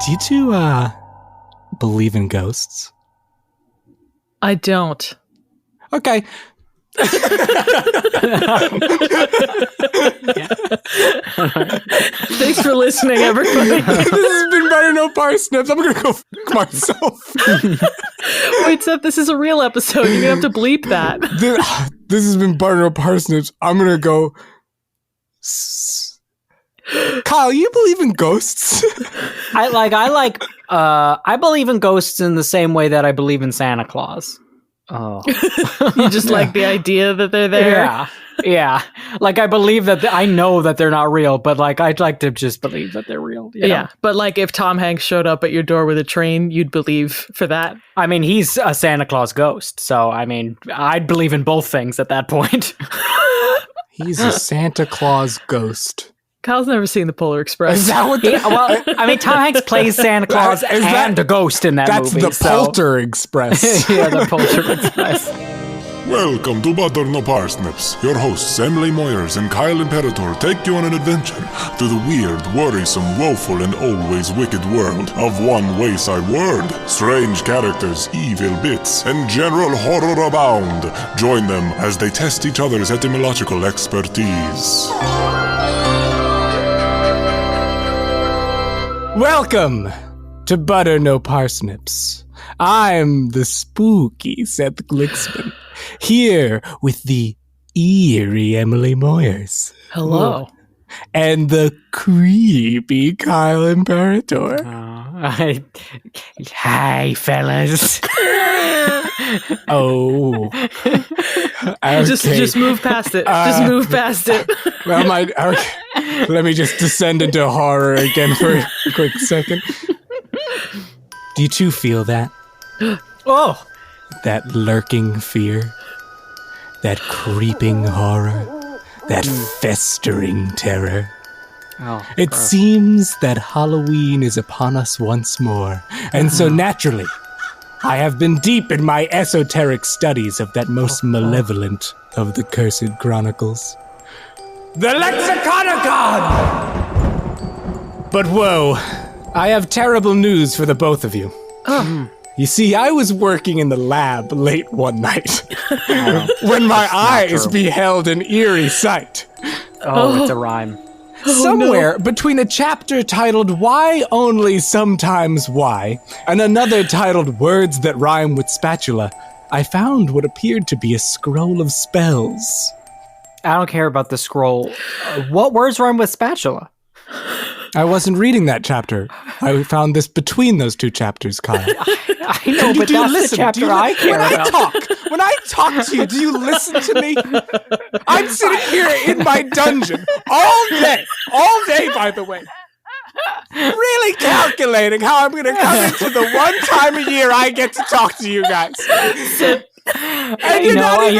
Do you two, believe in ghosts? I don't. Okay. Thanks for listening, everybody. This has been Butter No Parsnips. I'm gonna go f*** myself. Wait, Seth, this is a real episode. You're gonna have to bleep that. This has been Butter No Parsnips. I'm gonna go... Kyle, you believe in ghosts? I believe in ghosts in the same way that I believe in Santa Claus. Oh. You just like the idea that they're there? Yeah. Like, I believe that I know that they're not real, but like, I'd like to just believe that they're real. You know? Yeah, but like if Tom Hanks showed up at your door with a train, you'd believe for that? I mean, he's a Santa Claus ghost, so I mean, I'd believe in both things at that point. He's a Santa Claus ghost. Kyle's never seen the Polar Express. Is that what well, I mean, Tom Hanks plays Santa Claus and a ghost in that movie. That's the Poulter Express. Yeah, the Poulter Express. Welcome to Butter No Parsnips. Your hosts, Emily Moyers and Kyle Imperator, take you on an adventure through the weird, worrisome, woeful, and always wicked world of one wayside word. Strange characters, evil bits, and general horror abound. Join them as they test each other's etymological expertise. Welcome to Butter No Parsnips. I'm the spooky Seth Glixman, here with the eerie Emily Moyers. Hello. And the creepy Kyle Imperator. Hi, fellas. Oh. Okay. Just move past it. Just move past it. Well, okay. Let me just descend into horror again for a quick second. Do you two feel that? Oh! That lurking fear? That creeping horror? That festering terror? Oh, it seems that Halloween is upon us once more, and so naturally, I have been deep in my esoteric studies of that most malevolent of the cursed chronicles. The Lexiconicon! But whoa, I have terrible news for the both of you. You see, I was working in the lab late one night when my eyes beheld an eerie sight. Oh, it's a rhyme. Somewhere between a chapter titled Why Only Sometimes Why and another titled Words That Rhyme with Spatula, I found what appeared to be a scroll of spells. I don't care about the scroll. What words rhyme with spatula? I wasn't reading that chapter. I found this between those two chapters, Kyle. I know, but that's the chapter I care about. When I talk to you, do you listen to me? I'm sitting here in my dungeon all day, by the way. Really calculating how I'm going to come into the one time a year I get to talk to you guys. You're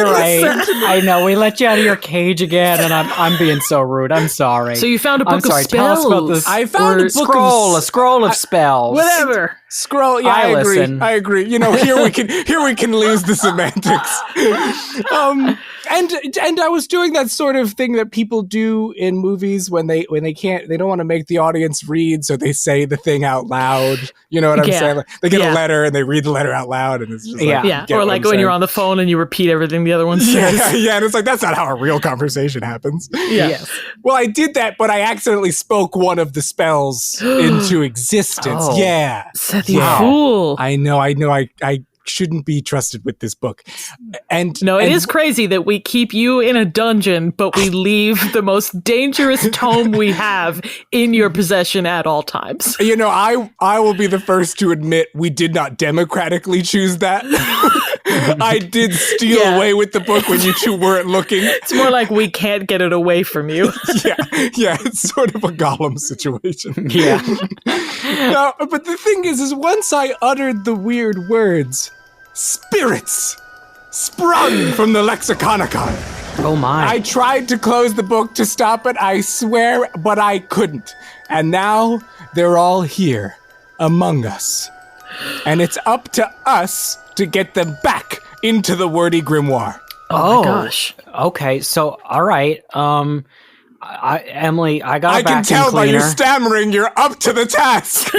right. I know. We let you out of your cage again, and I'm being so rude. I'm sorry. So you found a book of spells. Tell us about this. I found a scroll of spells. Whatever. Scroll. Yeah, I agree. You know, here we can lose the semantics. And I was doing that sort of thing that people do in movies when they don't want to make the audience read, so they say the thing out loud. You know what I'm saying? Like, they get a letter and they read the letter out loud, and it's just or like when you're on the phone and you repeat everything the other one says. Yeah, and it's like that's not how a real conversation happens. Yeah. Yes. Well, I did that, but I accidentally spoke one of the spells into existence. Oh. Yeah, Seth, you fool! I know. I shouldn't be trusted with this book. And it is crazy that we keep you in a dungeon, but we leave the most dangerous tome we have in your possession at all times. You know, I will be the first to admit we did not democratically choose that. I did steal away with the book when you two weren't looking. It's more like we can't get it away from you. Yeah, it's sort of a Gollum situation. Yeah. No, but the thing is once I uttered the weird words, spirits sprung from the Lexiconicon. Oh my. I tried to close the book to stop it, I swear, but I couldn't. And now they're all here, among us. And it's up to us to get them back into the wordy grimoire. Oh my gosh. Okay, so all right. Emily, I got a I can vacuum tell by cleaner. you stammering, you're up to the task.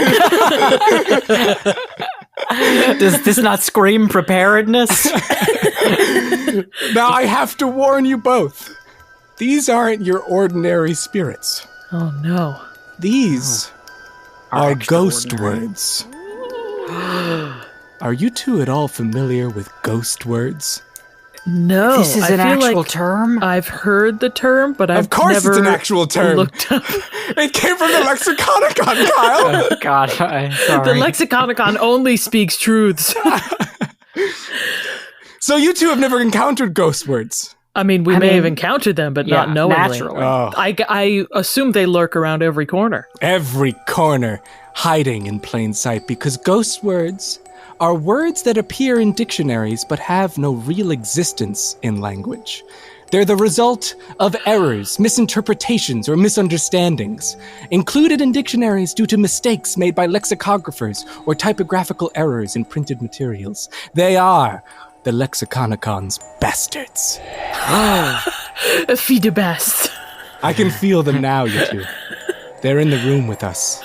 Does this not scream preparedness? Now I have to warn you both. These aren't your ordinary spirits. Oh no. These are ghost extraordinary. words. Are you two at all familiar with ghost words? No. This is I an feel actual like term? I've heard the term, but I've Of course never it's an actual term. looked up. It came from the Lexiconicon, Kyle. Oh, God, I'm sorry. The Lexiconicon only speaks truths. So you two have never encountered ghost words. I mean, we I may mean, have encountered them, but not yeah, knowingly. naturally. Oh. I assume they lurk around every corner. Every corner, hiding in plain sight, because ghost words are words that appear in dictionaries but have no real existence in language. They're the result of errors, misinterpretations, or misunderstandings, included in dictionaries due to mistakes made by lexicographers or typographical errors in printed materials. They are the Lexiconicon's bastards. Fee de best. I can feel them now, you two. They're in the room with us.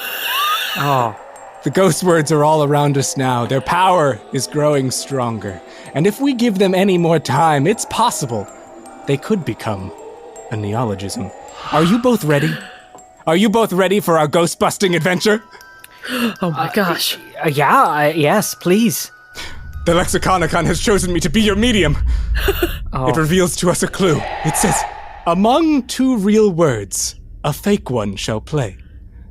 Oh, The ghost words are all around us now. Their power is growing stronger. And if we give them any more time, it's possible they could become a neologism. Are you both ready? Are you both ready for our ghost-busting adventure? Oh my gosh. yes, please. The Lexiconicon has chosen me to be your medium. It reveals to us a clue. It says, among two real words, a fake one shall play.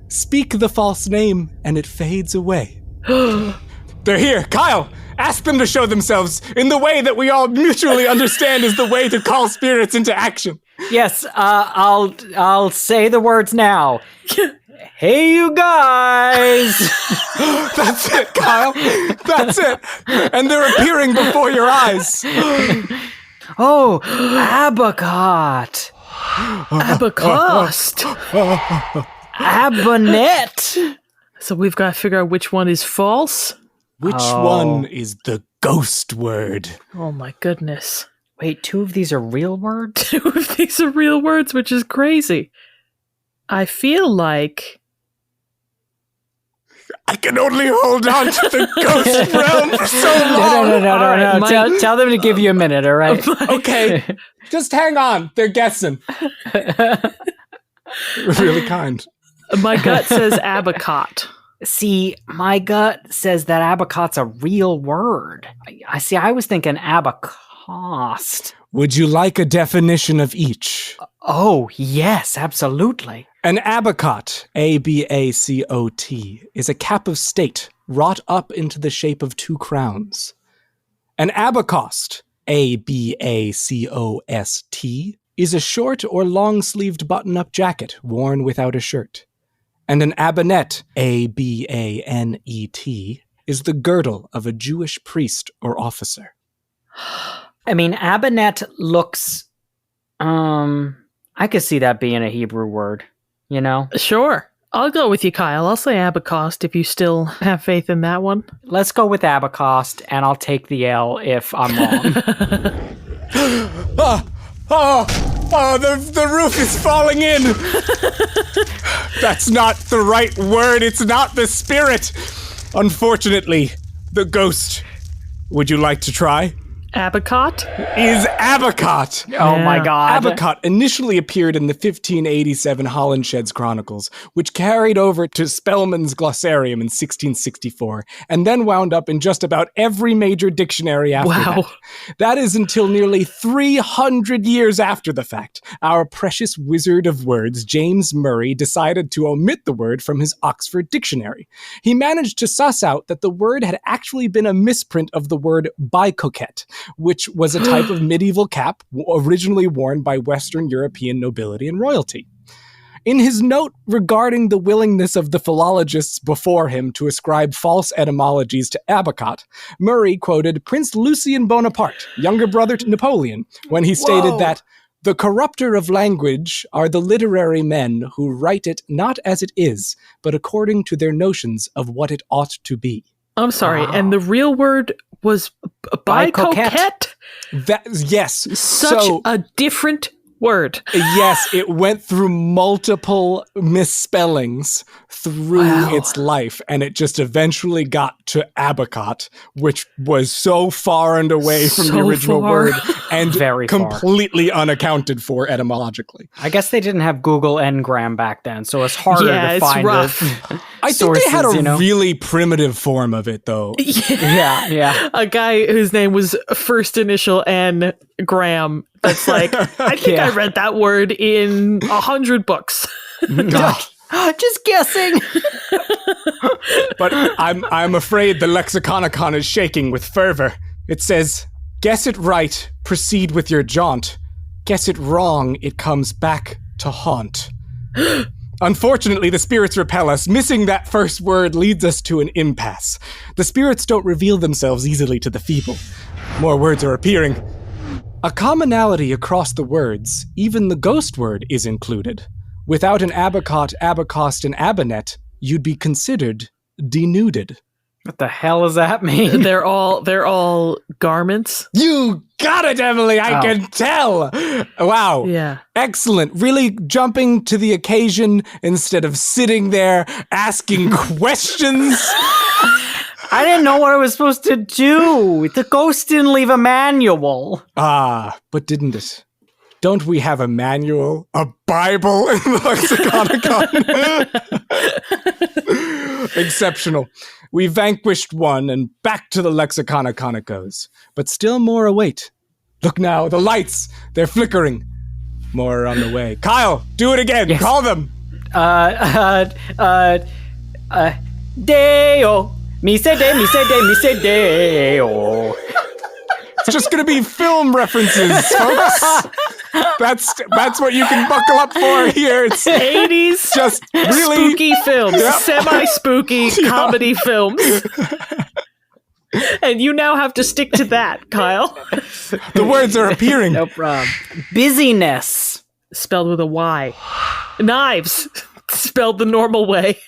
Speak the false name, and it fades away. They're here. Kyle, ask them to show themselves in the way that we all mutually understand is the way to call spirits into action. Yes, I'll say the words now. Hey, you guys! That's it, Kyle. That's it. And they're appearing before your eyes. Oh, Abacot. Abacost. Abonet. So we've got to figure out which one is false. Which one is the ghost word? Oh my goodness. Wait, two of these are real words? Two of these are real words, which is crazy. I feel like... I can only hold on to the ghost realm for so long. No. All right, Mike. Tell them to give you a minute, all right? Okay, just hang on. They're guessing. Really kind. My gut says abacot. See, my gut says that abacot's a real word. I was thinking abacost. Would you like a definition of each? Oh, yes, absolutely. An abacot, A-B-A-C-O-T, is a cap of state wrought up into the shape of two crowns. An abacost, A-B-A-C-O-S-T, is a short or long-sleeved button-up jacket worn without a shirt. And an abonet, A-B-A-N-E-T, is the girdle of a Jewish priest or officer. I mean, abonet looks, I could see that being a Hebrew word, you know? Sure. I'll go with you, Kyle. I'll say abacost if you still have faith in that one. Let's go with abacost, and I'll take the L if I'm wrong. The roof is falling in. That's not the right word. It's not the spirit. Unfortunately, the ghost. Would you like to try? Abacot? Is abacot. Oh my Yeah. god. Abacot initially appeared in the 1587 Holinshed's Chronicles, which carried over to Spellman's Glossarium in 1664, and then wound up in just about every major dictionary after Wow. that. That is until nearly 300 years after the fact. Our precious wizard of words, James Murray, decided to omit the word from his Oxford Dictionary. He managed to suss out that the word had actually been a misprint of the word bicoquette, which was a type of medieval cap originally worn by Western European nobility and royalty. In his note regarding the willingness of the philologists before him to ascribe false etymologies to abacot, Murray quoted Prince Lucien Bonaparte, younger brother to Napoleon, when he stated that the corrupter of language are the literary men who write it not as it is, but according to their notions of what it ought to be. I'm sorry, Wow. and the real word was bicoquette? That yes, Such a different word. Yes, it went through multiple misspellings through its life, and it just eventually got to abacot, which was so far and away from the So original far. word and Very far. completely unaccounted for etymologically. I guess they didn't have Google Ngram back then, so it's harder Yeah, to it's find rough. I think they had a sources, really primitive form of it, though. Yeah. A guy whose name was first initial N Graham. That's like, I think I read that word in 100 books. Just guessing. But I'm afraid the Lexiconicon is shaking with fervor. It says, "Guess it right, proceed with your jaunt. Guess it wrong, it comes back to haunt." Unfortunately, the spirits repel us. Missing that first word leads us to an impasse. The spirits don't reveal themselves easily to the feeble. More words are appearing. A commonality across the words, even the ghost word is included. Without an abacot, abacost, and abanet, you'd be considered denuded. What the hell does that mean? They're all garments. You got it, Emily! I can tell! Wow. Yeah. Excellent. Really jumping to the occasion instead of sitting there asking questions. I didn't know what I was supposed to do. The ghost didn't leave a manual. Ah, but didn't it? Don't we have a manual? A Bible in the Lexiconicon? Exceptional. We vanquished one, and back to the Lexiconicon it goes. But still more await. Look now, the lights! They're flickering. More are on the way. Kyle, do it again! Yes. Call them! Deo. Mi se deo. It's just gonna be film references, folks. That's what you can buckle up for here. It's 80s just really spooky films, Yep. semi-spooky comedy films. And you now have to stick to that, Kyle. the words are appearing. No problem. Busyness. Spelled with a Y. Knives. Spelled the normal way.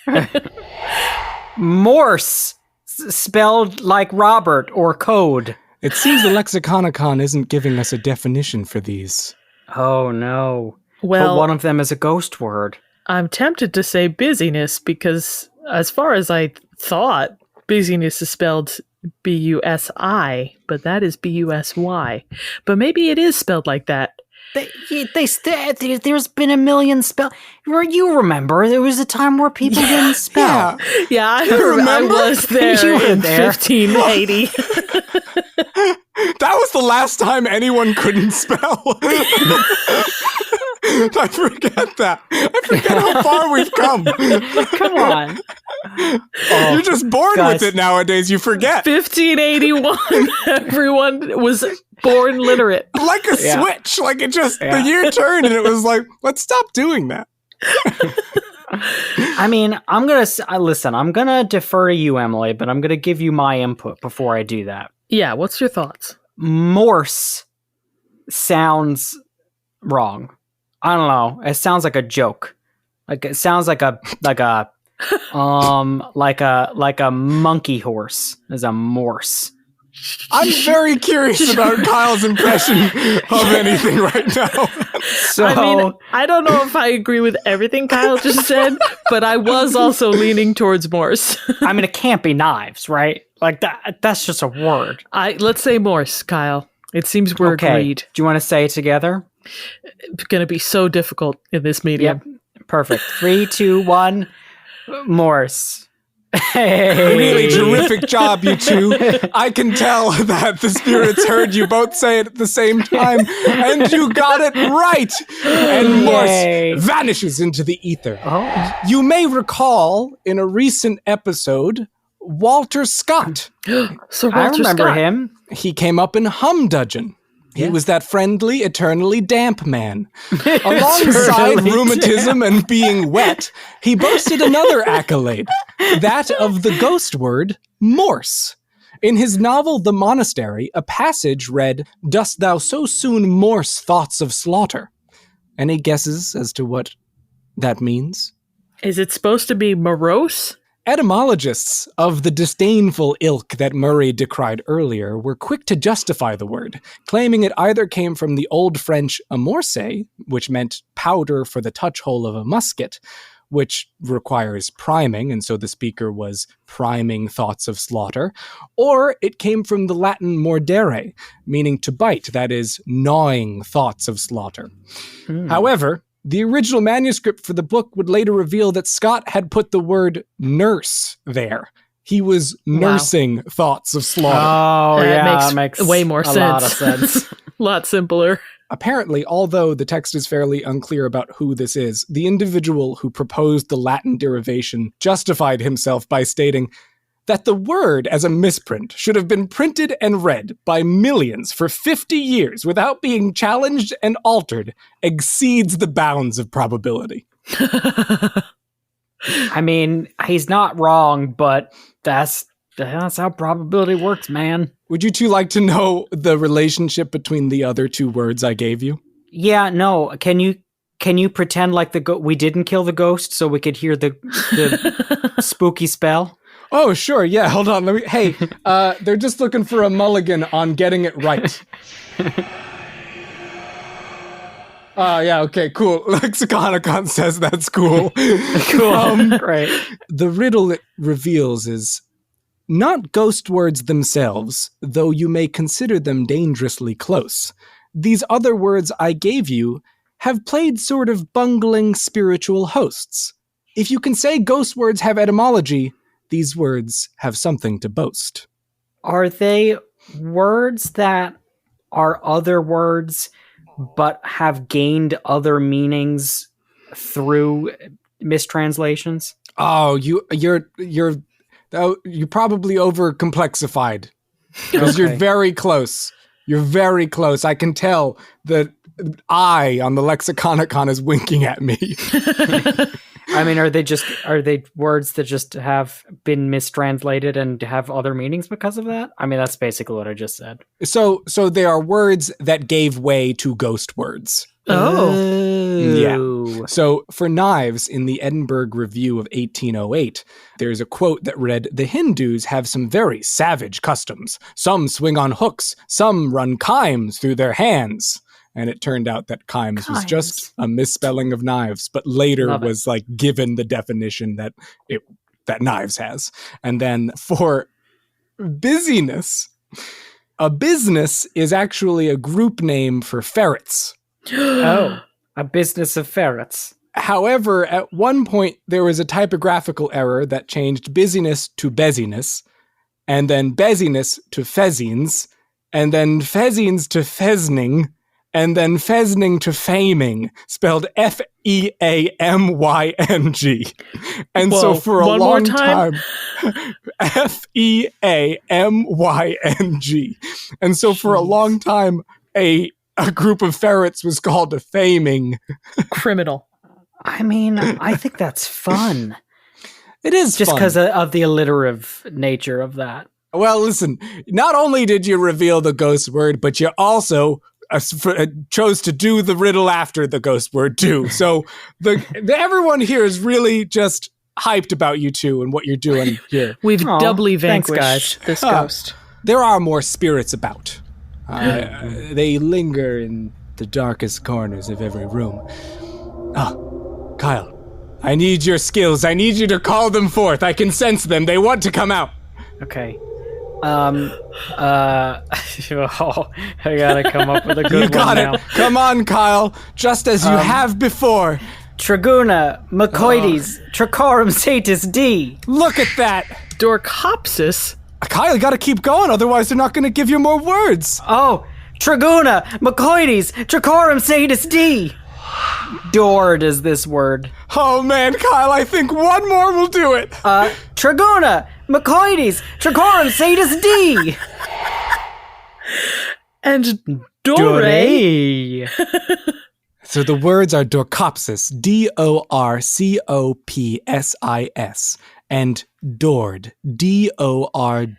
Morse. Spelled like Robert or code. It seems the Lexiconicon isn't giving us a definition for these. Oh no. Well, But one of them is a ghost word. I'm tempted to say busyness because, as far as I thought, busyness is spelled B-U-S-I, but that is B-U-S-Y. But maybe it is spelled like that. There's been a million spell. You remember there was a time where people didn't spell. Yeah. Yeah, I remember? was there You were in there. 1580. That was the last time anyone couldn't spell. I forget that. I forget how far we've come. Come on. You're just born guys. with it nowadays. You forget. 1581. Everyone was born literate. Like a Yeah. switch. Like it just, the Yeah. year turned and it was like, let's stop doing that. I mean, I'm gonna defer to you, Emily, but I'm gonna give you my input before I do that. Yeah, what's your thoughts? Morse sounds wrong. I don't know. It sounds like a joke. Like it sounds like a monkey horse is a Morse. I'm very curious about Kyle's impression of anything right now. So I mean, I don't know if I agree with everything Kyle just said, but I was also leaning towards Morse. I mean, it can't be knives, right? Like that's just a word. Let's say Morse, Kyle. It seems we're agreed. Do you want to say it together? It's going to be so difficult in this medium. Yep. Perfect. 3, 2, 1. Morse. Hey. Really terrific job, you two. I can tell that the spirits heard you both say it at the same time, and you got it right. And Yay. Morse vanishes into the ether. Oh. You may recall in a recent episode, Walter Scott. So I Walter remember Scott. him. He came up in Humdudgeon. He was that friendly, eternally damp man. Alongside Eternally rheumatism and being wet, he boasted another accolade, that of the ghost word, Morse. In his novel The Monastery, a passage read, "Dost thou so soon morse thoughts of slaughter?" Any guesses as to what that means? Is it supposed to be morose? Etymologists of the disdainful ilk that Murray decried earlier were quick to justify the word, claiming it either came from the Old French amorce, which meant powder for the touch hole of a musket, which requires priming, and so the speaker was priming thoughts of slaughter, or it came from the Latin mordere, meaning to bite, that is, gnawing thoughts of slaughter. However, the original manuscript for the book would later reveal that Scott had put the word nurse there. He was nursing thoughts of slaughter. Oh, That makes way more a lot of sense. A lot simpler. Apparently, although the text is fairly unclear about who this is, the individual who proposed the Latin derivation justified himself by stating that the word as a misprint should have been printed and read by millions for 50 years without being challenged and altered exceeds the bounds of probability. I mean, he's not wrong, but that's how probability works, man. Would you two like to know the relationship between the other two words I gave you? Yeah, no. Can you pretend like we didn't kill the ghost so we could hear the spooky spell? Oh, sure. Yeah, hold on. Hey, they're just looking for a mulligan on getting it right. Yeah, okay, cool. Lexiconicon says that's cool. Cool. Great. The riddle it reveals is not ghost words themselves, though you may consider them dangerously close. These other words I gave you have played sort of bungling spiritual hosts. If you can say ghost words have etymology, these words have something to boast. Are they words that are other words but have gained other meanings through mistranslations? Oh, you're probably overcomplexified because you're very close. You're very close. I can tell the eye on the Lexiconicon is winking at me. I mean, are they words that just have been mistranslated and have other meanings because of that? I mean, that's basically what I just said. So they are words that gave way to ghost words. Oh. Yeah. So for knives, in the Edinburgh Review of 1808, there's a quote that read, "The Hindus have some very savage customs. Some swing on hooks, some run chimes through their hands." And it turned out that chimes was just a misspelling of knives, but later was like given the definition that knives has. And then for busyness, a business is actually a group name for ferrets. Oh, a business of ferrets. However, at one point, there was a typographical error that changed busyness to beziness, and then beziness to fezines, and then fezines to fezning, and then fezning to faming, spelled Feamyng. And so for a long time, Feamyng. And so for a long time, a group of ferrets was called a faming. Criminal. I mean, I think that's fun. It is just fun. Because of the alliterative nature of that. Well, listen, not only did you reveal the ghost word, but you also chose to do the riddle after the ghost word too. So everyone here is really just hyped about you two and what you're doing here. We've doubly thanks, vanquished guys. this ghost. There are more spirits about. They linger in the darkest corners of every room. Kyle, I need your skills. I need you to call them forth. I can sense them. They want to come out. Okay. I gotta come up with a good one. You got now. it. Come on, Kyle. Just as you have before. Traguna, Macoides, Tricorum Satis D. Look at that. Dorcopsis? Kyle, you gotta keep going, otherwise they're not gonna give you more words. Oh, Traguna, Macoides, Tricorum Satis D. Dord is this word. Oh man, Kyle, I think one more will do it. Traguna, Macoides, Tricorum Satis D. And Dore. So the words are Dorcopsis, Dorcopsis, and Dord, Dord,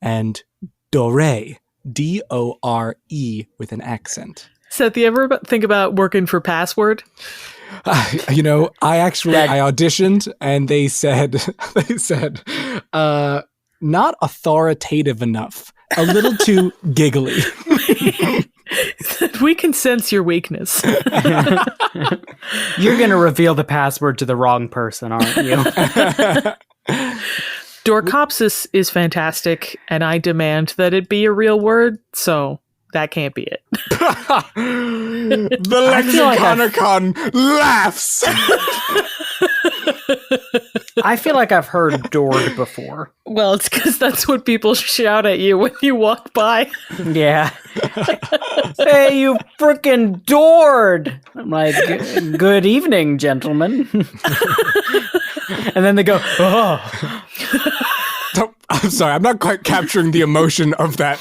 and Dore, Dore with an accent. Seth, you ever think about working for Password? I auditioned and they said, not authoritative enough, a little too giggly. We can sense your weakness. You're going to reveal the password to the wrong person, aren't you? Dorcopsis is fantastic, and I demand that it be a real word, so that can't be it. The Lexiconicon laughs. I feel like I've heard Dord before. Well, it's because that's what people shout at you when you walk by. Yeah. Hey, you frickin' Dord! I'm like, good evening, gentlemen. And then they go, oh. I'm sorry, I'm not quite capturing the emotion of that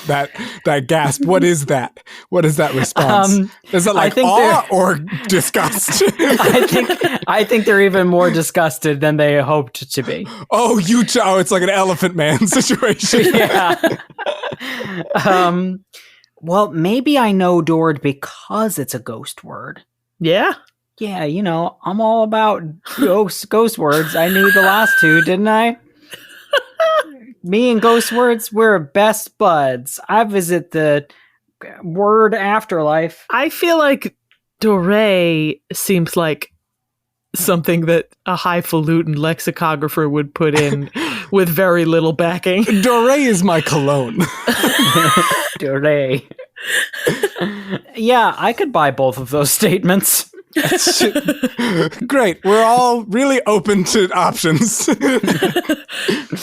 gasp. What is that? What is that response? Is it like awe or disgust? I think they're even more disgusted than they hoped to be. Oh, it's like an Elephant Man situation. Yeah. Well, maybe I know Dord because it's a ghost word. Yeah? Yeah, I'm all about ghost words. I knew the last two, didn't I? Me and ghost words, we're best buds. I visit the word afterlife. I feel like Dore seems like something that a highfalutin lexicographer would put in with very little backing. Dore is my cologne. Dore. Yeah, I could buy both of those statements. Great. We're all really open to options.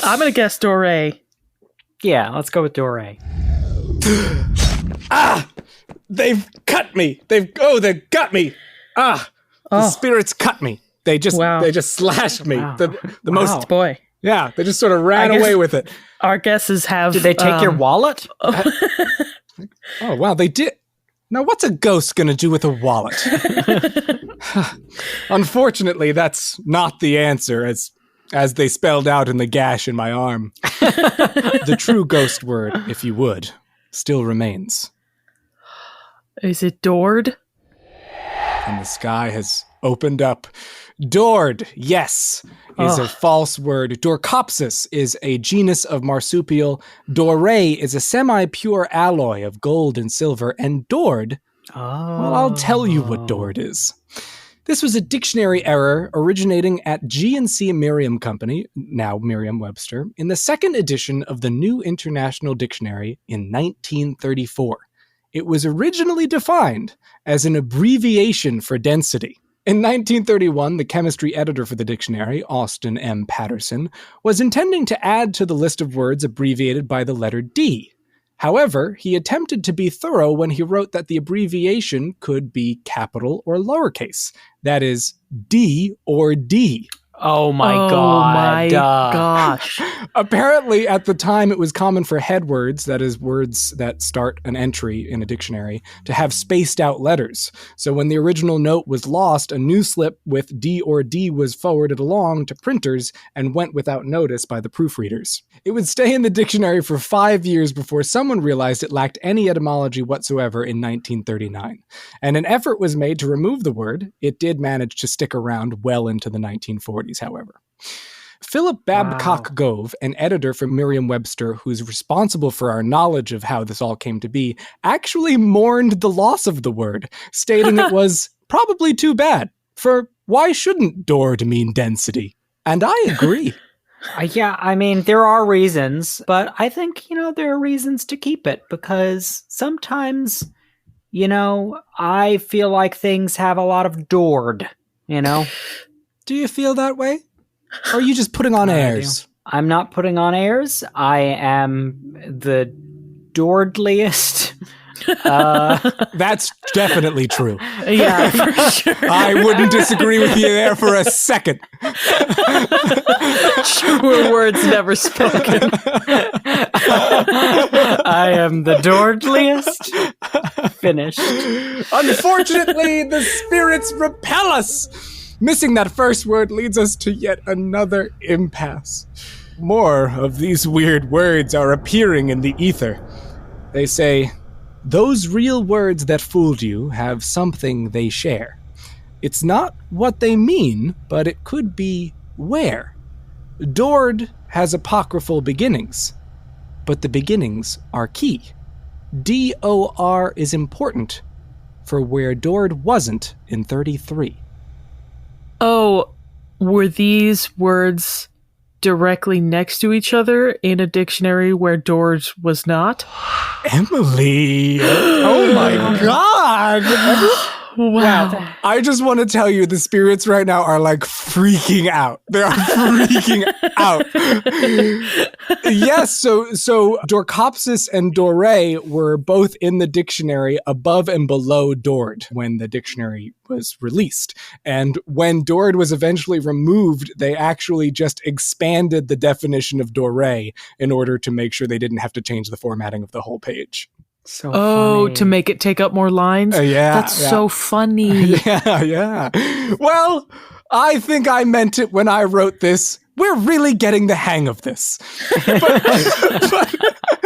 I'm going to guess Dore. Yeah, let's go with Dore. They've cut me. They've got me. The spirits cut me. They just slashed me. Wow. The most Boy. Yeah, they just sort of ran away with it. Our guesses have... Did they take your wallet? Oh, wow, they did. Now, what's a ghost going to do with a wallet? Unfortunately, that's not the answer, as they spelled out in the gash in my arm. The true ghost word, if you would, still remains. Is it Dord? And the sky has opened up. Dord, yes, is a false word. Dorcopsis is a genus of marsupial. Dore is a semi-pure alloy of gold and silver. And Dord, well, I'll tell you what Dord is. This was a dictionary error originating at G&C Merriam Company, now Merriam-Webster, in the second edition of the New International Dictionary in 1934. It was originally defined as an abbreviation for density. In 1931, the chemistry editor for the dictionary, Austin M. Patterson, was intending to add to the list of words abbreviated by the letter D. However, he attempted to be thorough when he wrote that the abbreviation could be capital or lowercase. That is, D or D. Oh my god. Oh my gosh. Apparently, at the time, it was common for head words, that is, words that start an entry in a dictionary, to have spaced out letters. So when the original note was lost, a new slip with D or D was forwarded along to printers and went without notice by the proofreaders. It would stay in the dictionary for 5 years before someone realized it lacked any etymology whatsoever in 1939. And an effort was made to remove the word. It did manage to stick around well into the 1940s. However. Philip Babcock Gove, an editor for Merriam-Webster who's responsible for our knowledge of how this all came to be, actually mourned the loss of the word, stating it was probably too bad, for why shouldn't Dord mean density? And I agree. Yeah, I mean, there are reasons, but I think, there are reasons to keep it, because sometimes, I feel like things have a lot of Dord, Do you feel that way? Or are you just putting on airs? I'm not putting on airs. I am the Dordliest. That's definitely true. Yeah, for sure. I wouldn't disagree with you there for a second. Truer words never spoken. I am the Dordliest. Finished. Unfortunately, the spirits repel us. Missing that first word leads us to yet another impasse. More of these weird words are appearing in the ether. They say, Those real words that fooled you have something they share. It's not what they mean, but it could be where. Dord has apocryphal beginnings, but the beginnings are key. DOR is important for where Dord wasn't in 33. Oh, were these words directly next to each other in a dictionary where Dord was not? Emily! Oh my god! Wow. I just want to tell you the spirits right now are like freaking out. They are freaking out. Yes, so Dorcopsis and Dore were both in the dictionary above and below Dord when the dictionary was released. And when Dord was eventually removed, they actually just expanded the definition of Dore in order to make sure they didn't have to change the formatting of the whole page. So Oh, funny. to make it take up more lines? That's so funny. Yeah. Well, I think I meant it when I wrote this. We're really getting the hang of this.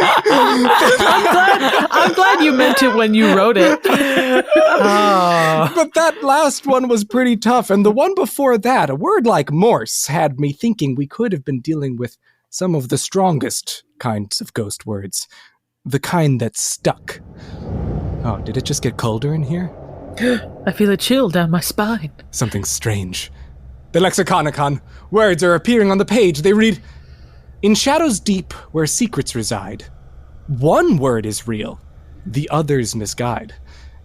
I'm glad you meant it when you wrote it. But that last one was pretty tough. And the one before that, a word like Morse, had me thinking we could have been dealing with some of the strongest kinds of ghost words. The kind that stuck. Oh, did it just get colder in here? I feel a chill down my spine. Something strange. The Lexiconicon. Words are appearing on the page. They read, "In shadows deep where secrets reside, one word is real, the others misguide.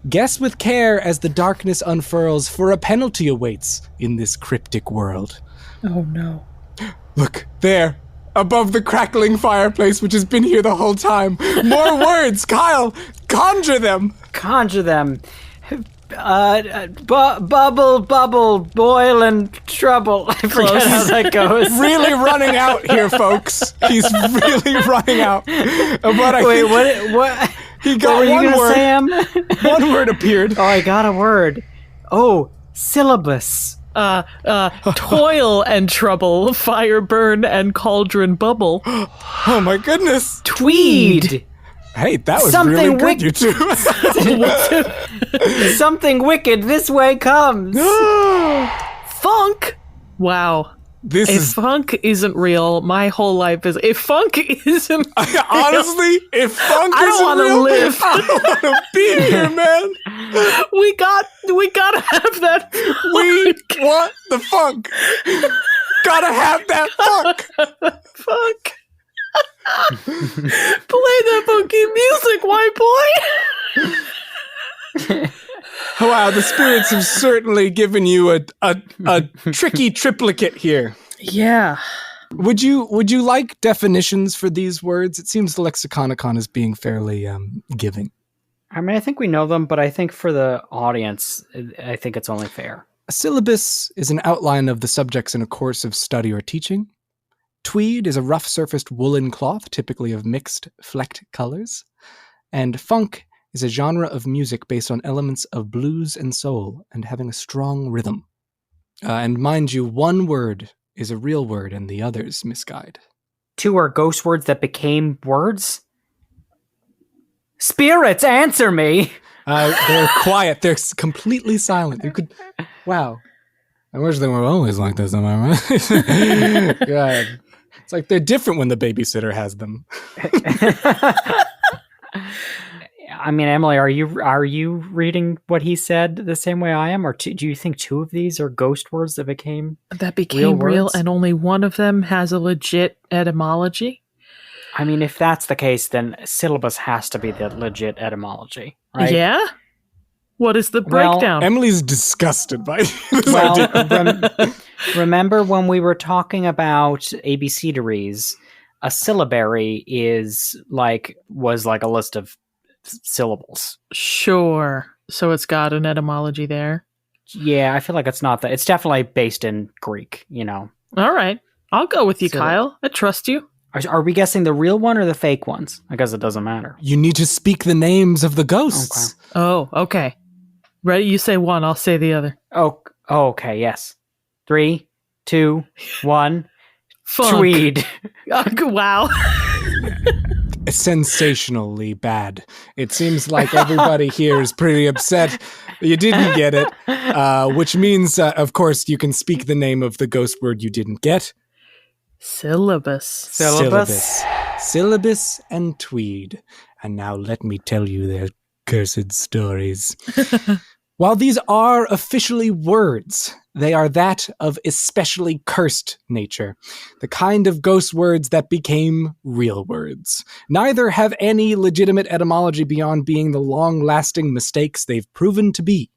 Guess with care as the darkness unfurls, for a penalty awaits in this cryptic world." Oh no. Look, there. Above the crackling fireplace, which has been here the whole time. More words, Kyle! Conjure them! Conjure them. Bubble, boil, and trouble. I forget how that goes. Really running out here, folks. He's really running out. But I Wait, think what? he got What were you one gonna word. say, Em? One word appeared. Oh, I got a word. Oh, syllabus. Toil and trouble, fire burn and cauldron bubble. Oh my goodness. Tweed. Hey, that was Something really good, wicked. you two. Something wicked this way comes. Funk! Wow. This If is funk isn't real, my whole life is. If funk isn't real, honestly, if funk I don't isn't wanna real, live. I don't want to be here, man. we gotta have that. We want the funk. Gotta have that funk. Funk. Play that funky music, white boy. Wow, the spirits have certainly given you a tricky triplicate here. Yeah. Would you like definitions for these words? It seems the Lexiconicon is being fairly giving. I mean, I think we know them, but I think for the audience, I think it's only fair. A syllabus is an outline of the subjects in a course of study or teaching. Tweed is a rough-surfaced woolen cloth, typically of mixed, flecked colors. And funk is a genre of music based on elements of blues and soul and having a strong rhythm. And mind you, one word is a real word and the others misguide. Two are ghost words that became words? Spirits, answer me! They're quiet. They're completely silent. You could... Wow. I wish they were always like this, am I right? God. It's like they're different when the babysitter has them. I mean, Emily, are you reading what he said the same way I am, or do you think two of these are ghost words that became real words? and only one of them has a legit etymology? I mean, if that's the case, then syllabus has to be the legit etymology, right? Yeah? What is the Well, breakdown? Emily's disgusted by this Well, idea. remember when we were talking about abecedaries, a syllabary was like a list of syllables. Sure. So it's got an etymology there. Yeah, I feel like it's not that. It's definitely based in Greek, you know. All right. I'll go with you, So- Kyle. I trust you. Are we guessing the real one or the fake ones? I guess it doesn't matter. You need to speak the names of the ghosts. Oh, okay. Ready? You say one, I'll say the other. Oh, okay, yes. 3, 2, 1. Funk. Tweed. Wow. sensationally bad. It seems like everybody here is pretty upset you didn't get it, which means, of course, you can speak the name of the ghost word you didn't get. Syllabus. Syllabus and tweed. And now let me tell you their cursed stories. While these are officially words, they are that of especially cursed nature, the kind of ghost words that became real words. Neither have any legitimate etymology beyond being the long-lasting mistakes they've proven to be.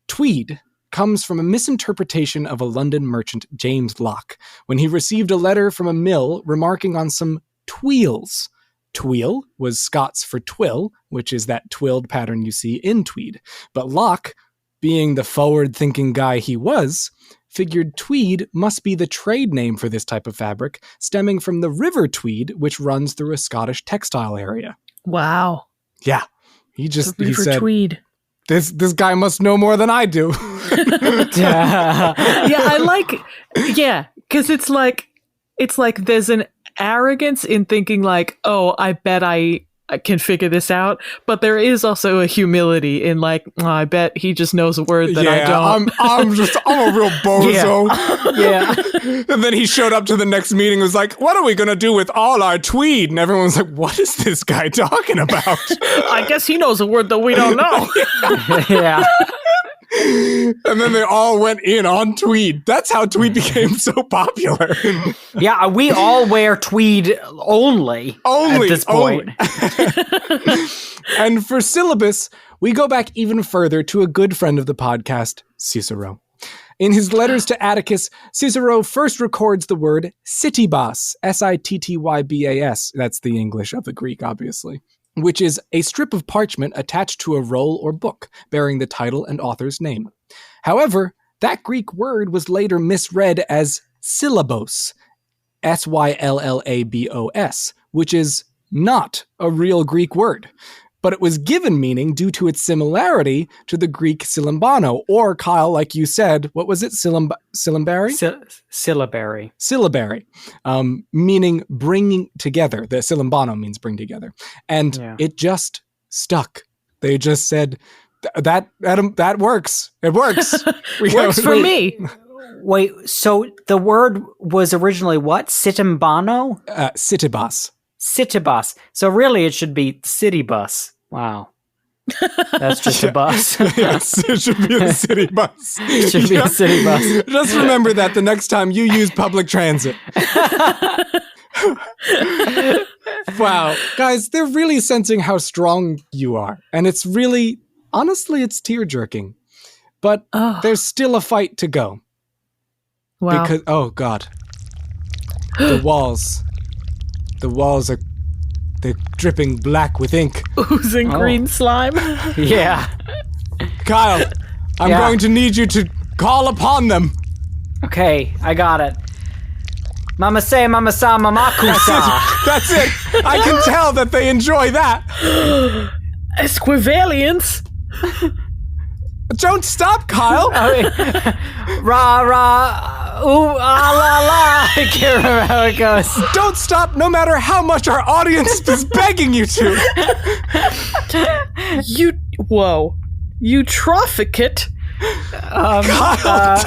Tweed comes from a misinterpretation of a London merchant, James Locke, when he received a letter from a mill remarking on some tweels. Tweel was Scots for twill, which is that twilled pattern you see in tweed. But Locke, being the forward-thinking guy he was, figured tweed must be the trade name for this type of fabric, stemming from the River Tweed, which runs through a Scottish textile area. Wow. Yeah. He said, Tweed. This guy must know more than I do. Because it's like there's an arrogance in thinking like, oh, I bet I can figure this out, but there is also a humility in like, oh, I bet he just knows a word that I don't. I'm a real bozo. Yeah. And then he showed up to the next meeting and was like, what are we gonna do with all our tweed? And everyone's like, what is this guy talking about? I guess he knows a word that we don't know. Yeah. And then they all went in on tweed. That's how tweed became so popular. Yeah, we all wear tweed only at this point. And for syllabus, we go back even further to a good friend of the podcast, Cicero. In his letters to Atticus, Cicero first records the word sittybas, S-I-T-T-Y-B-A-S. That's the English of the Greek, obviously, which is a strip of parchment attached to a roll or book bearing the title and author's name. However, that Greek word was later misread as syllabos, S-Y-L-L-A-B-O-S, which is not a real Greek word, but it was given meaning due to its similarity to the Greek syllambano, or Kyle, like you said, what was it, syllambary? Syllabary. Syllabary, meaning bringing together. The syllambano means bring together. And it just stuck. They just said, that works. It works. Works for me. Wait, so the word was originally what? Sitimbano? Sittybas. Citybus. So really it should be city bus. Wow. That's just a bus. Yes, it should be a city bus. It should be a city bus. Just remember that the next time you use public transit. Wow. Guys, they're really sensing how strong you are. And it's really, honestly, it's tear-jerking. But there's still a fight to go. Wow. Because, oh God. The walls are, they're dripping black with ink. Oozing green slime. Yeah. Kyle, I'm going to need you to call upon them. Okay, I got it. Mama say, mama sa, mamakusa. That's it. I can tell that they enjoy that. Esquivalians. Don't stop, Kyle. Rah, rah, ooh, ah, la, la. I can't remember how it goes. Don't stop no matter how much our audience is begging you to. You trafficate. Kyle.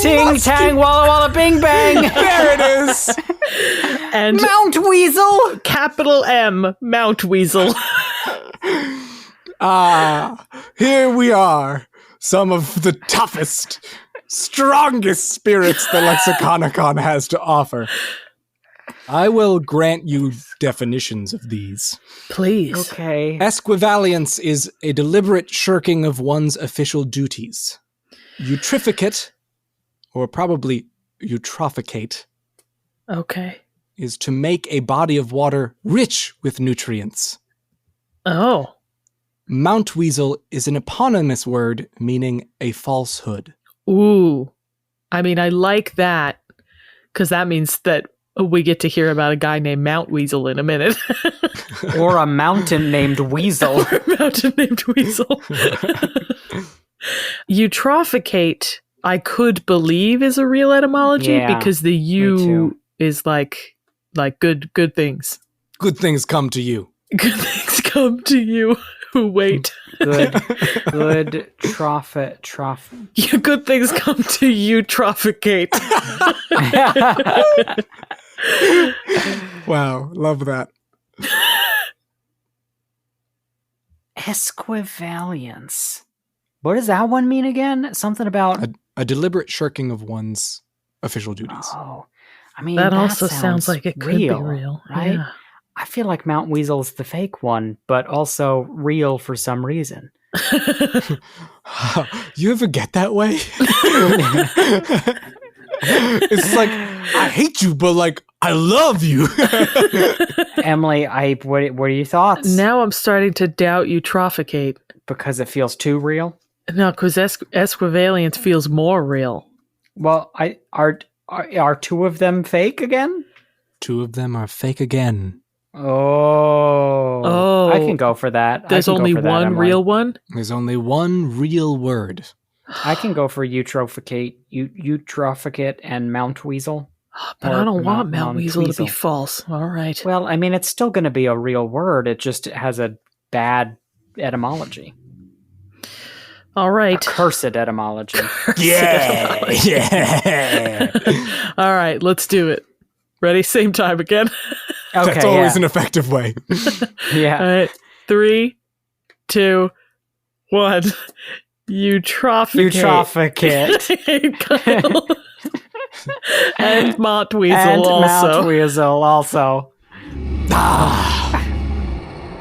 Ting, tang, walla, walla, bing, bang. There it is. And Mount Weasel. capital M, Mount Weasel. Here we are. Some of the toughest, strongest spirits the Lexiconicon has to offer. I will grant you definitions of these. Please. Okay. Esquivalience is a deliberate shirking of one's official duties. Eutrificate, or probably eutrophicate, Okay. is to make a body of water rich with nutrients. Oh. Mount Weasel is an eponymous word meaning a falsehood. Ooh. I mean, I like that, because that means that we get to hear about a guy named Mount Weasel in a minute. Or a mountain named Weasel. Mountain named Weasel. Eutrophicate, I could believe is a real etymology, because the U is like good things. Good things come to you. Good things come to you who wait. Good Yeah, good things come to you, Trafficate. Wow, love that. Esquivalience. What does that one mean again? Something about... A deliberate shirking of one's official duties. Oh, I mean, That also sounds like it could be real, real, right? yeah. I feel like Mount Weasel's the fake one, but also real for some reason. You ever get that way? It's like, I hate you, but like, I love you. Emily, what are your thoughts? Now I'm starting to doubt you, Trafficate. Because it feels too real? No, because Esquivalience feels more real. Well, are two of them fake again? Two of them are fake again. Oh. I can go for that. There's only one Emily. real one? There's only one real word. I can go for Eutrophicate and Mount Weasel. But Or I don't want Mount Mount Weasel to Weasel. be false. All right. Well, I mean, it's still going to be a real word. It just has a bad etymology. All right. A cursed etymology. Yeah. Yeah. All right, let's do it. Ready? Same time again. Okay, That's always an effective way. yeah. All right. 3, 2, 1. Eutrophicate. Kyle. And Mount Weasel And also. Mount Weasel also.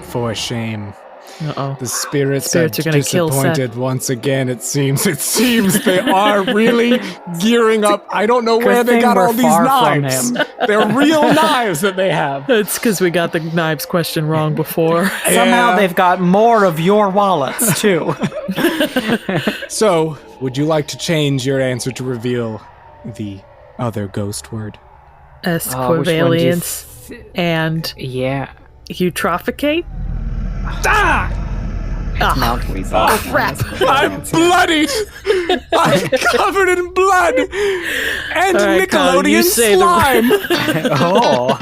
For shame. Uh-oh. The spirits Spirits are gonna kill disappointed once again, it seems. It seems they are really gearing up. I don't know where they thing got we're all these far from knives. him. They're real knives that they have. It's because we got the knives question wrong before. Somehow Yeah. they've got more of your wallets, too. So, would you like to change your answer to reveal the other ghost word? Esquivalience and Yeah. Eutrophicaate? It's Mount Weasel. Oh, crap. I'm bloodied! I'm covered in blood! And All right, Kyle, you Nickelodeon say slime! Oh.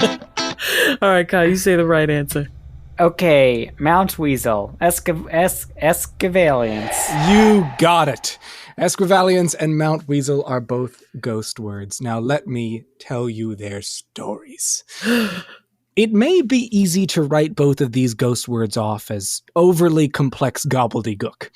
All right, Kyle, you say the right answer. Okay, Mount Weasel. Esquivalience. You got it. Esquivalience and Mount Weasel are both ghost words. Now let me tell you their stories. It may be easy to write both of these ghost words off as overly complex gobbledygook.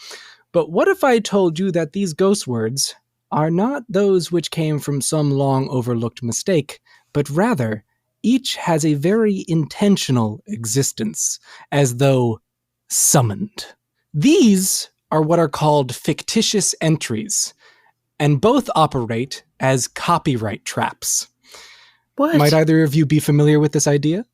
But what if I told you that these ghost words are not those which came from some long overlooked mistake, but rather each has a very intentional existence, as though summoned. These are what are called fictitious entries, and both operate as copyright traps. What? Might either of you be familiar with this idea?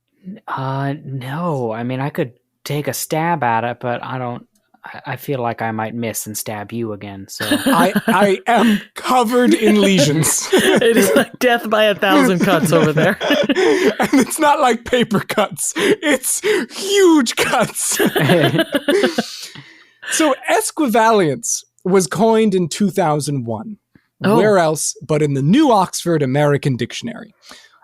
No. I mean, I could take a stab at it, but I feel like I might miss and stab you again, so... I am covered in lesions. It is like death by 1,000 cuts over there. And it's not like paper cuts. It's huge cuts. So esquivalience was coined in 2001. Oh. Where else but in the New Oxford American Dictionary?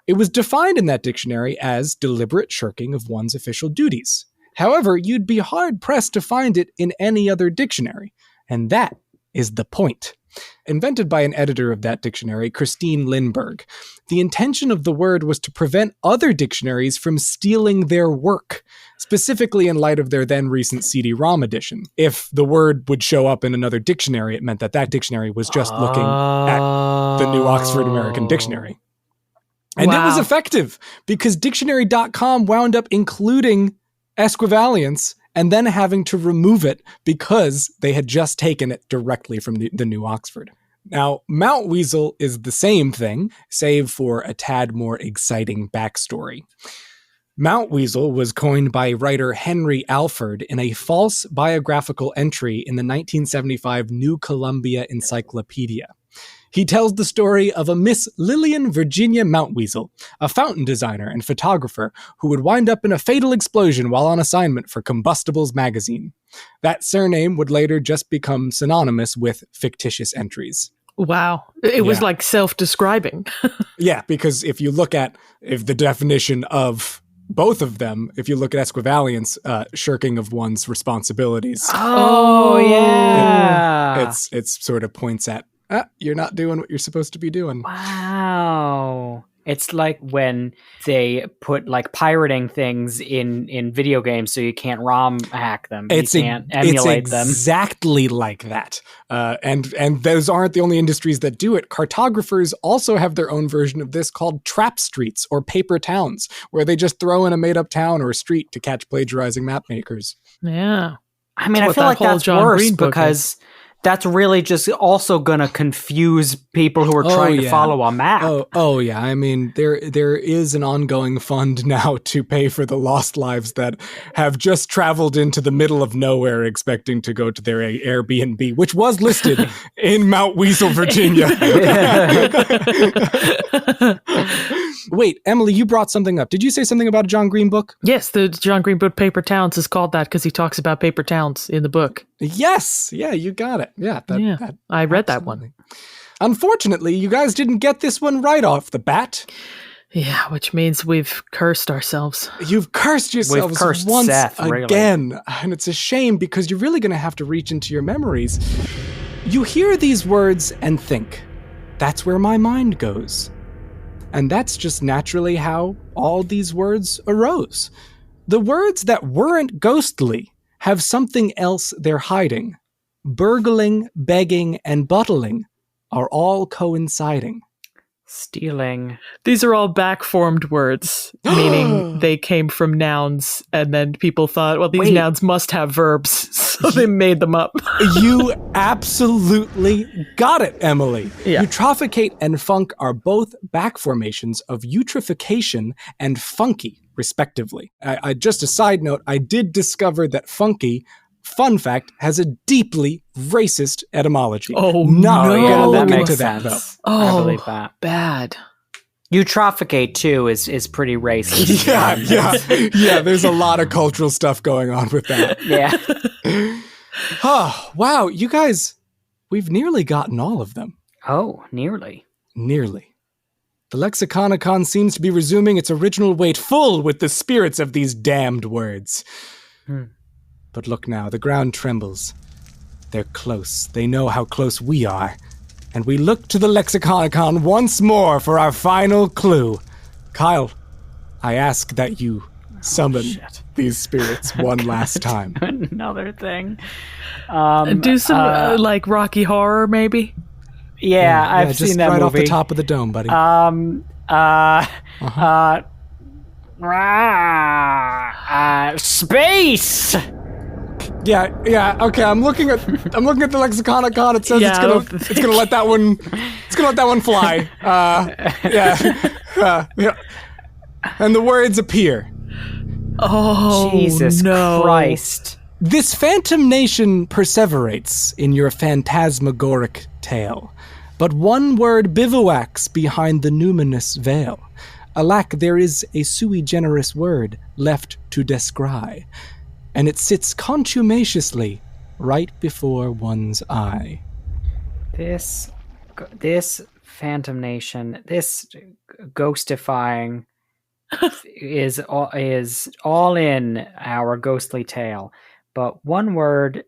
It was defined in that dictionary as deliberate shirking of one's official duties. However, you'd be hard-pressed to find it in any other dictionary. And that is the point. Invented by an editor of that dictionary, Christine Lindbergh, the intention of the word was to prevent other dictionaries from stealing their work, specifically in light of their then recent CD-ROM edition. If the word would show up in another dictionary, it meant that that dictionary was just looking at the New Oxford American Dictionary. And it was Wow. effective because dictionary.com wound up including esquivalience and then having to remove it because they had just taken it directly from the New Oxford. Now, Mount Weasel is the same thing, save for a tad more exciting backstory. Mount Weasel was coined by writer Henry Alford in a false biographical entry in the 1975 New Columbia Encyclopedia. He tells the story of a Miss Lillian Virginia Mount Weasel, a fountain designer and photographer who would wind up in a fatal explosion while on assignment for Combustibles magazine. That surname would later just become synonymous with fictitious entries. Wow. It was Yeah. like self-describing. Yeah, because if you look at the definition of both of them, if you look at Esquivalience, shirking of one's responsibilities. Oh, yeah. It's sort of points at, you're not doing what you're supposed to be doing. Wow. It's like when they put like pirating things in video games so you can't ROM hack them. You can't emulate them. It's exactly like that. And those aren't the only industries that do it. Cartographers also have their own version of this called trap streets or paper towns, where they just throw in a made-up town or a street to catch plagiarizing map makers. Yeah. I mean, I feel like that's worse because that's really just also going to confuse people who are trying to follow a map. Oh yeah. I mean, there is an ongoing fund now to pay for the lost lives that have just traveled into the middle of nowhere expecting to go to their Airbnb, which was listed in Mount Weasel, Virginia. Wait, Emily, you brought something up. Did you say something about a John Green book? Yes, the John Green book Paper Towns is called that because he talks about paper towns in the book. Yes. Yeah, you got it. Yeah. I read that one. Unfortunately, you guys didn't get this one right off the bat. Yeah, which means we've cursed ourselves. You've cursed yourselves We've cursed once Seth, really. again. And it's a shame because you're really going to have to reach into your memories. You hear these words and think, that's where my mind goes. And that's just naturally how all these words arose. The words that weren't ghostly have something else they're hiding. Burgling, begging, and bottling are all coinciding. Stealing. These are all back-formed words, meaning they came from nouns, and then people thought, well, these nouns must have verbs, so they made them up. You absolutely got it, Emily. Yeah. Eutrophication and funk are both back formations of eutrophication and funky, respectively. I just a side note, I did discover that funky, fun fact, has a deeply racist etymology. Oh, Not no. gonna Yeah, look that into makes that, sense. though. I believe that. Bad. Eutrophiate, too, is pretty racist. Yeah, there's a lot of cultural stuff going on with that. Yeah. Oh, wow, you guys, we've nearly gotten all of them. Oh, nearly. Nearly. The Lexiconicon seems to be resuming its original weight, full with the spirits of these damned words. But look now, the ground trembles. They're close. They know how close we are. And we look to the Lexiconicon once more for our final clue. Kyle, I ask that you summon these spirits one last time. Another thing. Do some, like, Rocky Horror, maybe? Yeah, I've just seen that right movie. off the top of the dome, buddy. Space. Yeah. Okay, I'm looking at the Lexiconicon. It says it's gonna let that one fly. Yeah. And the words appear. Oh, Jesus no. Christ. This phantom nation perseverates in your phantasmagoric tale, but one word bivouacs behind the numinous veil. Alack, there is a sui generis word left to descry, and it sits contumaciously right before one's eye. This phantom nation, this ghostifying is all in our ghostly tale, but one word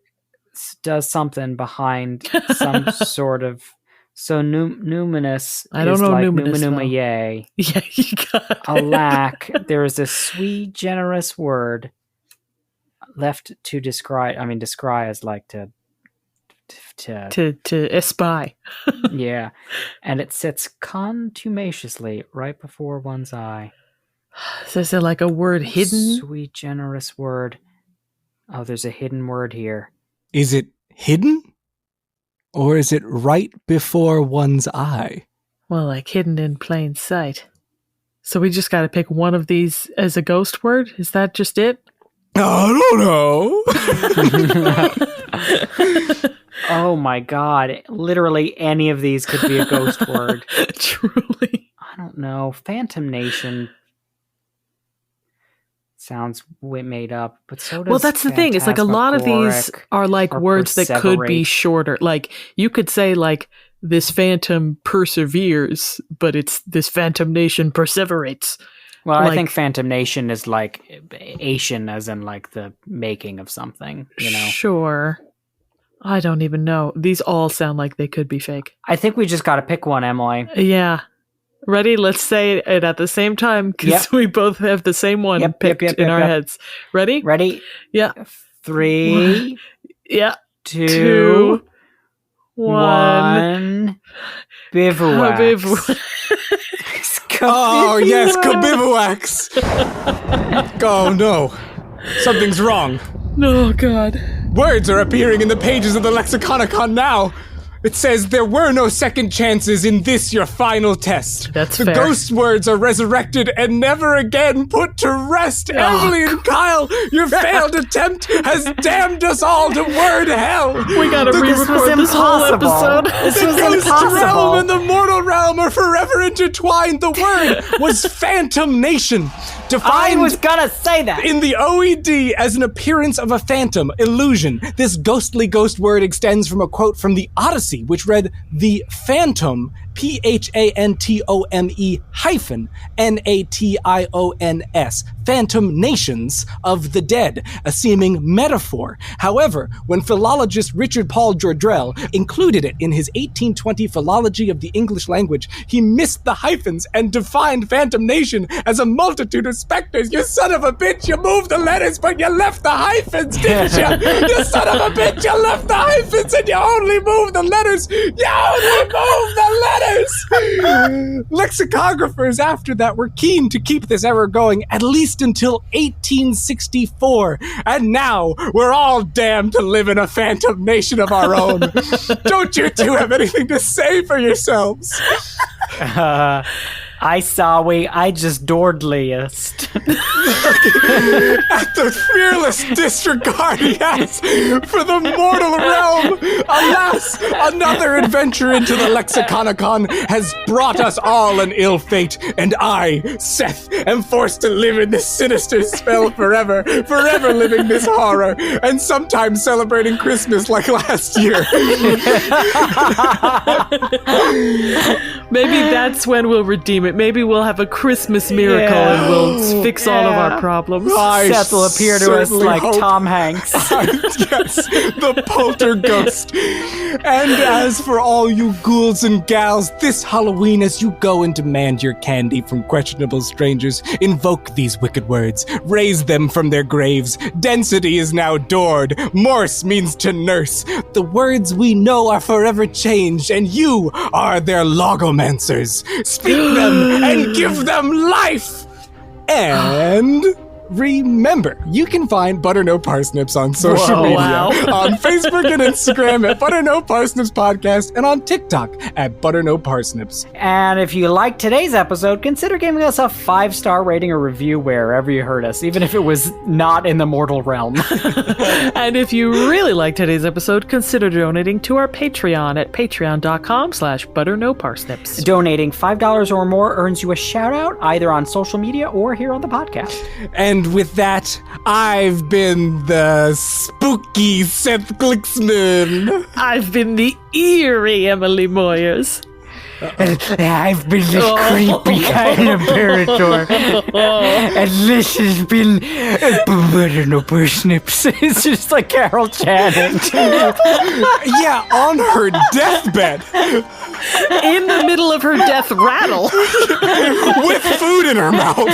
does something behind some sort of numinous. I don't is know like numinous, numa though. yay. Yeah, you got it. Alack, there is a sui generis word left to descry. I mean, descry is like to espy. yeah, and it sits contumaciously right before one's eye. So is it like a word hidden? Sweet, generous word. Oh, there's a hidden word here. Is it hidden? Or is it right before one's eye? Well, like hidden in plain sight. So we just got to pick one of these as a ghost word? Is that just it? I don't know. Oh my god. Literally any of these could be a ghost word. Truly. I don't know. Phantom Nation sounds made up, but so does Well, that's the thing. It's like a lot of these are like or words that could be perseverate. shorter. Like you could say like this phantom perseveres, but it's this phantom nation perseverates. Well, I Like- think Phantom Nation is like Asian, as in like the making of something, you know? Sure. I don't even know. These all sound like they could be fake. I think we just got to pick one, Emily. Yeah. Ready? Let's say it at the same time because Yep. we both have the same one Yep, picked yep, in yep, our yep. heads. Ready? Ready? Yeah. 3, Yeah. 2, 1. 1. Bivouac. Oh, yes, kabivouacs. Oh, no. Something's wrong. Oh, God. Words are appearing in the pages of the Lexiconicon now. It says there were no second chances in this your final test. That's the fair. ghost words are resurrected and never again put to rest. Emily and Kyle, your failed attempt has damned us all to word hell. We gotta re-record this whole episode. This The was ghost realm impossible. and the mortal realm are forever intertwined. The word was Phantom Nation, I defined was gonna say that. in the OED as an appearance of a phantom, illusion. This ghostly ghost word extends from a quote from the Odyssey, which read, the phantom, PHANTOME hyphen NATIONS, phantom nations of the dead, a seeming metaphor. However, when philologist Richard Paul Jordrell included it in his 1820 Philology of the English Language, he missed the hyphens and defined phantom nation as a multitude of specters. You son of a bitch, you moved the letters, but you left the hyphens, didn't you? You son of a bitch, you left the hyphens and you only moved the letters. You only moved the letters. Lexicographers after that were keen to keep this error going at least until 1864. And now we're all damned to live in a phantom nation of our own. Don't you two have anything to say for yourselves? I just dordliest. At the fearless disregard he has for the mortal realm. Alas, another adventure into the Lexiconicon has brought us all an ill fate, and I, Seth, am forced to live in this sinister spell forever living this horror, and sometimes celebrating Christmas like last year. Maybe that's when we'll redeem it. Maybe we'll have a Christmas miracle and we'll fix all of our problems. Seth will appear to us certainly like hope- Tom Hanks. Yes, the poltergeist. And as for all you ghouls and gals, this Halloween, as you go and demand your candy from questionable strangers, invoke these wicked words, raise them from their graves. Density is now doored. Morse means to nurse. The words we know are forever changed, and you are their logomancers. Speak them and give them life. And remember, you can find Butter No Parsnips on social Whoa, media. wow. On Facebook and Instagram at Butter No Parsnips Podcast, and on TikTok at Butter No Parsnips. And if you liked today's episode, consider giving us a 5-star rating or review wherever you heard us, even if it was not in the mortal realm. And if you really liked today's episode, consider donating to our Patreon at patreon.com/butternoparsnips. Donating $5 or more earns you a shout out either on social media or here on the podcast. And with that, I've been the spooky Seth Glixman. I've been the eerie Emily Moyers. I've been the creepy kind of Imperator. And this has been Butter No Parsnips. It's just like Carol Channing. Yeah, on her deathbed. In the middle of her death rattle. With food in her mouth.